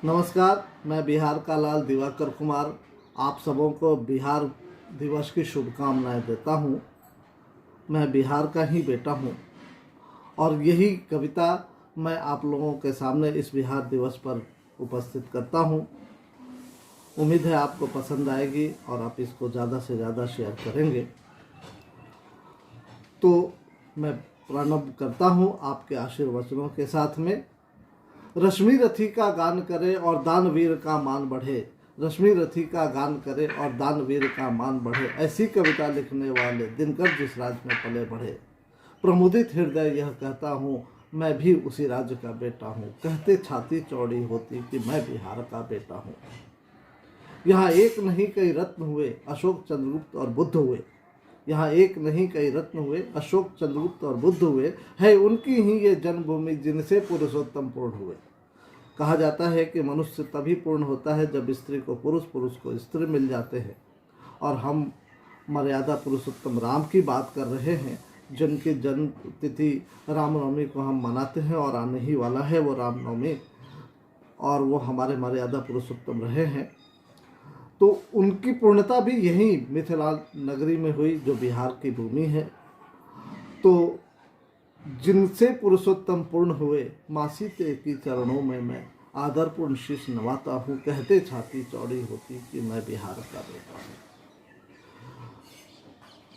नमस्कार, मैं बिहार का लाल दिवाकर कुमार आप सबों को बिहार दिवस की शुभकामनाएं देता हूं। मैं बिहार का ही बेटा हूं और यही कविता मैं आप लोगों के सामने इस बिहार दिवस पर उपस्थित करता हूं। उम्मीद है आपको पसंद आएगी और आप इसको ज़्यादा से ज़्यादा शेयर करेंगे। तो मैं प्रणव करता हूं आपके आशीर्वचनों के साथ में। रश्मि रथी का गान करे और दानवीर का मान बढ़े, रश्मि रथी का गान करे और दानवीर का मान बढ़े, ऐसी कविता लिखने वाले दिनकर जिस राज्य में पले बढ़े। प्रमुदित हृदय यह कहता हूँ, मैं भी उसी राज्य का बेटा हूँ, कहते छाती चौड़ी होती कि मैं बिहार का बेटा हूँ। यहाँ एक नहीं कई रत्न हुए, अशोक चंद्रगुप्त और बुद्ध हुए। यहाँ एक नहीं कई रत्न हुए, अशोक चंद्रगुप्त और बुद्ध हुए, है उनकी ही ये जन्मभूमि जिनसे पुरुषोत्तम पूर्ण हुए। कहा जाता है कि मनुष्य तभी पूर्ण होता है जब स्त्री को पुरुष, पुरुष को स्त्री मिल जाते हैं। और हम मर्यादा पुरुषोत्तम राम की बात कर रहे हैं, जिनकी जन्म तिथि रामनवमी को हम मनाते हैं और आने ही वाला है वो रामनवमी, और वो हमारे मर्यादा पुरुषोत्तम रहे हैं। तो उनकी पूर्णता भी यहीं मिथिला नगरी में हुई, जो बिहार की भूमि है। तो जिनसे पुरुषोत्तम पूर्ण हुए, माँ सीते की चरणों में मैं आदरपूर्ण शीश नवाता हूँ, कहते छाती चौड़ी होती कि मैं बिहार का बेटा हूँ।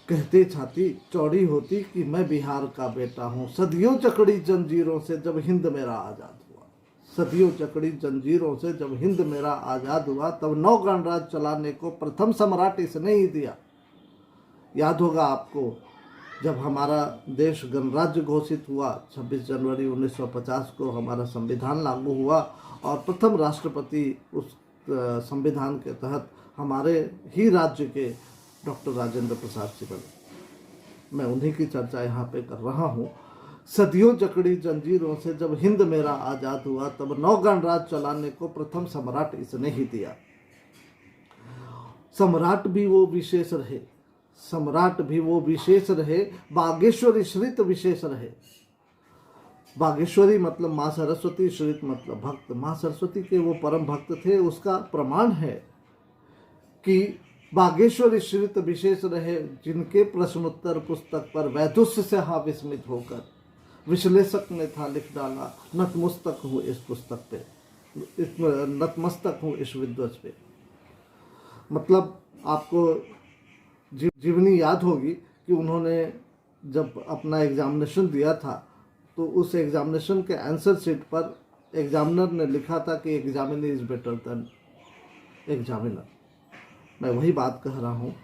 कहते छाती चौड़ी होती कि मैं बिहार का बेटा हूँ। सदियों चकड़ी जंजीरों से जब हिंद मेरा आज़ाद हुआ, सदियों चकड़ी जंजीरों से जब हिंद मेरा आज़ाद हुआ, तब 9 गणराज चलाने को प्रथम सम्राट इसने ही दिया। याद होगा आपको, जब हमारा देश गणराज्य घोषित हुआ 26 जनवरी 1950 को हमारा संविधान लागू हुआ और प्रथम राष्ट्रपति उस संविधान के तहत हमारे ही राज्य के डॉक्टर राजेंद्र प्रसाद जी बने। मैं उन्हीं की चर्चा यहाँ पे कर रहा हूँ। सदियों जकड़ी जंजीरों से जब हिंद मेरा आज़ाद हुआ, तब 9 गणराज चलाने को प्रथम सम्राट इसने ही दिया। सम्राट भी वो विशेष रहे, सम्राट भी वो विशेष रहे, बागेश्वरी श्रित विशेष रहे। बागेश्वरी मतलब माँ सरस्वती, श्रित मतलब भक्त। माँ सरस्वती के वो परम भक्त थे। उसका प्रमाण है कि बागेश्वरी श्रित विशेष रहे, जिनके प्रश्नोत्तर पुस्तक पर वैदुष्य से विस्मित होकर विश्लेषक ने था लिख डाला, नतमस्तक हूँ इस पुस्तक पे, नतमस्तक हूँ इस विद्वत पे। मतलब आपको जीवनी याद होगी कि उन्होंने जब अपना एग्जामिनेशन दिया था, तो उस एग्जामिनेशन के आंसर शीट पर एग्जामिनर ने लिखा था कि examiner is better than examiner. मैं वही बात कह रहा हूँ,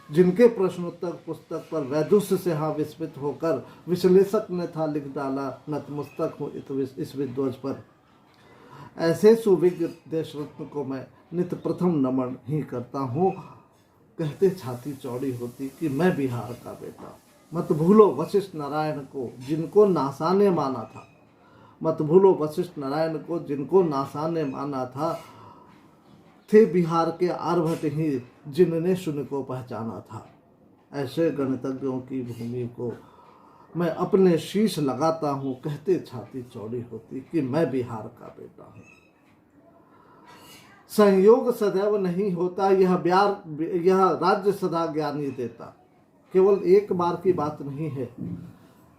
जिनके प्रश्नोत्तर पुस्तक पर वैदुष्य से विस्मित होकर विश्लेषक ने था लिख डाला, नतमस्तक हूँ इस विद्वत पर। ऐसे सुविज्ञ देश रत्न को मैं नित्य प्रथम नमन ही करता हूँ, कहते छाती चौड़ी होती कि मैं बिहार का बेटा। मत भूलो वशिष्ठ नारायण को, जिनको नासा ने माना था। मत भूलो वशिष्ठ नारायण को, जिनको नासा ने माना था। थे बिहार के आर्यभट्ट ही, जिनने शून्य को पहचाना था। ऐसे गणितज्ञों की भूमि को मैं अपने शीश लगाता हूँ, कहते छाती चौड़ी होती कि मैं बिहार का बेटा हूँ। संयोग सदैव नहीं होता, यह राज्य सदा ज्ञानी देता। केवल एक बार की बात नहीं है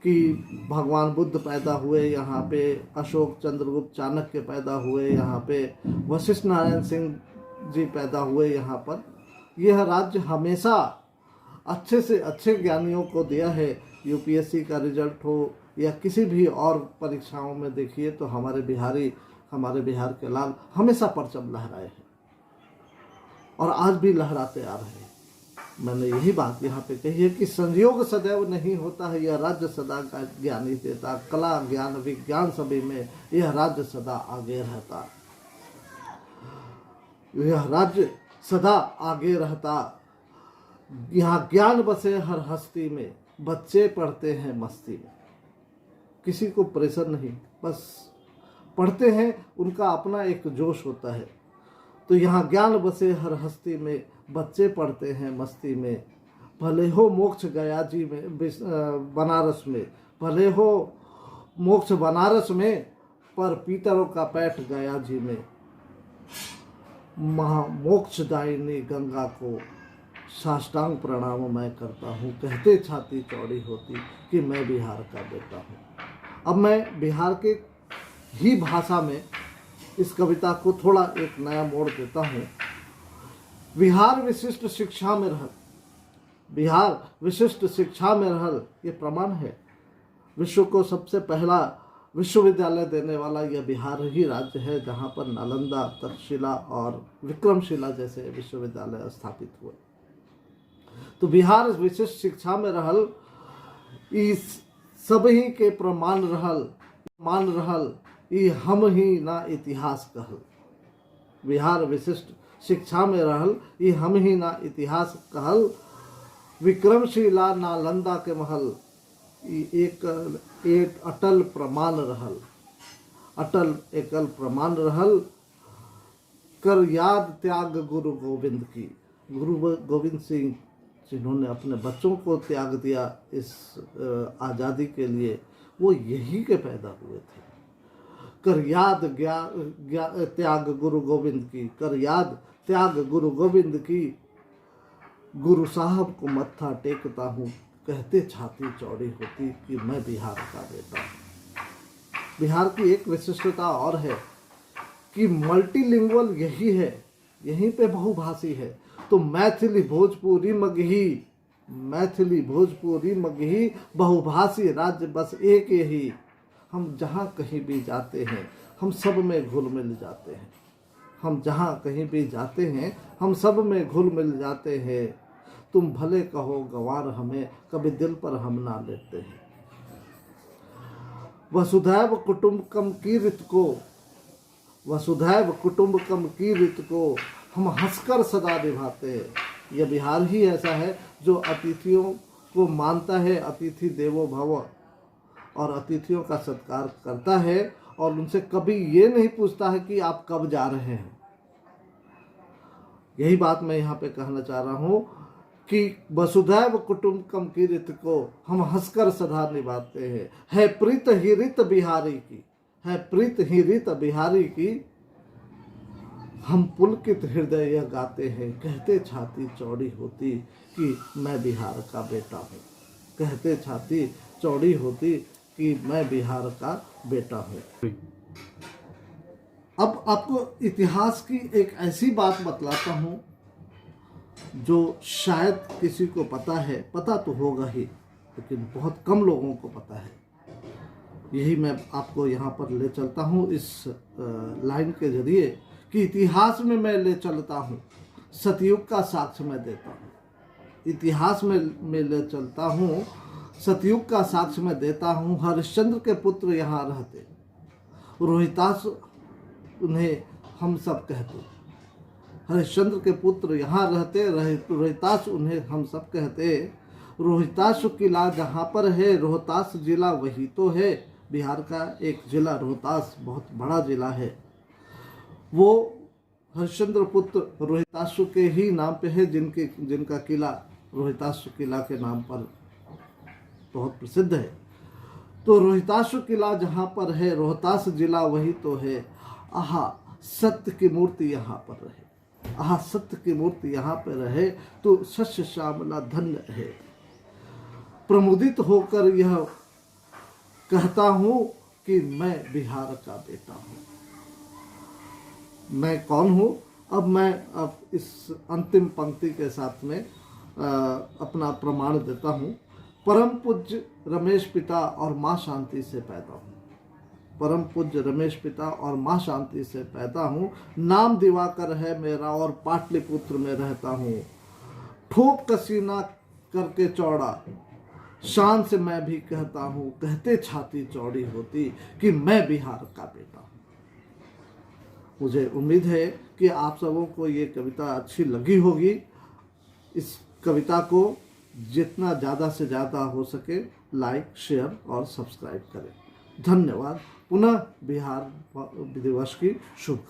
कि भगवान बुद्ध पैदा हुए यहाँ पे, अशोक चंद्रगुप्त चाणक्य पैदा हुए यहाँ पे, वशिष्ठ नारायण सिंह जी पैदा हुए यहाँ पर। यह राज्य हमेशा अच्छे से अच्छे ज्ञानियों को दिया है। यूपीएससी का रिजल्ट हो या किसी भी और परीक्षाओं में देखिए, तो हमारे बिहार के लाल हमेशा परचम लहराए हैं और आज भी लहराते आ रहे हैं। मैंने यही बात यहाँ पे कही है कि संयोग सदैव नहीं होता है, यह राज्य सदा का ज्ञानी देता। कला ज्ञान विज्ञान सभी में यह राज्य सदा आगे रहता, यह राज्य सदा आगे रहता। यहाँ ज्ञान बसे हर हस्ती में, बच्चे पढ़ते हैं मस्ती में। किसी को प्रेशर नहीं, बस पढ़ते हैं, उनका अपना एक जोश होता है। तो यहाँ ज्ञान बसे हर हस्ती में, बच्चे पढ़ते हैं मस्ती में। भले हो मोक्ष गया जी में, बनारस में, भले हो मोक्ष बनारस में, पर पीतरों का पैठ गया जी में। महामोक्षदायिनी गंगा को साष्टांग प्रणाम मैं करता हूँ, कहते छाती चौड़ी होती कि मैं बिहार का बेटा हूँ। अब मैं बिहार के ही भाषा में इस कविता को थोड़ा एक नया मोड़ देता हूँ। बिहार विशिष्ट शिक्षा में रहल, बिहार विशिष्ट शिक्षा में रहल, ये प्रमाण है। विश्व को सबसे पहला विश्वविद्यालय देने वाला यह बिहार ही राज्य है, जहाँ पर नालंदा, तक्षशिला और विक्रमशिला जैसे विश्वविद्यालय स्थापित हुए। तो बिहार विशिष्ट शिक्षा में रहल, इस सभी के प्रमाण रहल, मान रहल, ई हम ही ना इतिहास कहल। बिहार विशिष्ट शिक्षा में रहल, ई हम ही ना इतिहास कहल। विक्रमशिला नालंदा के महल, एक अटल प्रमाण रहल, अटल एकल प्रमाण रहल। कर याद त्याग गुरु गोविंद की, गुरु गोविंद सिंह जिन्होंने अपने बच्चों को त्याग दिया इस आज़ादी के लिए, वो यही के पैदा हुए थे। कर याद त्याग गुरु गोविंद की, कर याद त्याग गुरु गोविंद की, गुरु साहब को मत्था टेकता हूँ, कहते छाती चौड़ी होती कि मैं बिहार का बेटा हूँ। बिहार की एक विशिष्टता और है कि मल्टीलिंगुअल यही है, यहीं पे बहुभाषी है। तो मैथिली भोजपुरी मगही, मैथिली भोजपुरी मगही बहुभाषी राज्य बस एक यही। हम जहाँ कहीं भी जाते हैं हम सब में घुल मिल जाते हैं, हम जहाँ कहीं भी जाते हैं हम सब में घुल मिल जाते हैं। तुम भले कहो गंवार हमें, कभी दिल पर हम ना लेते हैं। वसुधैव कुटुंबकम की रीत को, वसुधैव कुटुंबकम की रीत को हम हंसकर सदा निभाते हैं। यह बिहार ही ऐसा है जो अतिथियों को मानता है, अतिथि देवो भव, और अतिथियों का सत्कार करता है और उनसे कभी ये नहीं पूछता है कि आप कब जा रहे हैं। यही बात मैं यहाँ पे कहना चाह रहा हूँ कि वसुधैव कुटुंबकम की रीत को हम हंसकर सदा निभाते हैं। है प्रीत ही रीत बिहारी की, है प्रीत ही रीत बिहारी की, हम पुलकित हृदय यह गाते हैं, कहते छाती चौड़ी होती कि मैं बिहार का बेटा हूँ, कहते छाती चौड़ी होती कि मैं बिहार का बेटा हूँ। अब आपको इतिहास की एक ऐसी बात बतलाता हूँ जो शायद किसी को पता है, पता तो होगा ही लेकिन बहुत कम लोगों को पता है। यही मैं आपको यहाँ पर ले चलता हूँ इस लाइन के जरिए कि इतिहास में मैं ले चलता हूँ, सतयुग का साक्ष्य मैं देता हूँ। इतिहास में मैं ले चलता हूँ, सतयुग का साक्ष्य मैं देता हूँ। हरिश्चंद्र के पुत्र यहाँ रहते, रोहितास उन्हें हम सब कहते। हरिश्चंद्र के पुत्र यहाँ रहते, रोहितास उन्हें हम सब कहते। रोहितास किला जहाँ पर है, रोहतास जिला वही तो है। बिहार का एक जिला रोहतास बहुत बड़ा जिला है, वो हरिश्चंद्र पुत्र रोहितासु के ही नाम पे है, जिनका किला रोहितासु किला के नाम पर बहुत प्रसिद्ध है। तो रोहितासु किला जहाँ पर है, रोहतास जिला वही तो है। आहा सत्य की मूर्ति यहाँ पर रहे, आहा सत्य की मूर्ति यहाँ पर रहे तो शस्य श्यामला धन्य है। प्रमुदित होकर यह कहता हूँ कि मैं बिहार का बेटा हूँ। मैं कौन हूँ? अब मैं इस अंतिम पंक्ति के साथ में अपना प्रमाण देता हूँ। परम पूज्य रमेश पिता और माँ शांति से पैदा हूँ, परम पूज्य रमेश पिता और माँ शांति से पैदा हूँ। नाम दिवाकर है मेरा और पाटलिपुत्र में रहता हूँ। ठोक कसीना करके चौड़ा, शान से मैं भी कहता हूँ, कहते छाती चौड़ी होती कि मैं बिहार का बेटा हूँ। मुझे उम्मीद है कि आप सबों को ये कविता अच्छी लगी होगी। इस कविता को जितना ज़्यादा से ज़्यादा हो सके लाइक, शेयर और सब्सक्राइब करें। धन्यवाद। पुनः बिहार दिवस की शुभकामनाएं।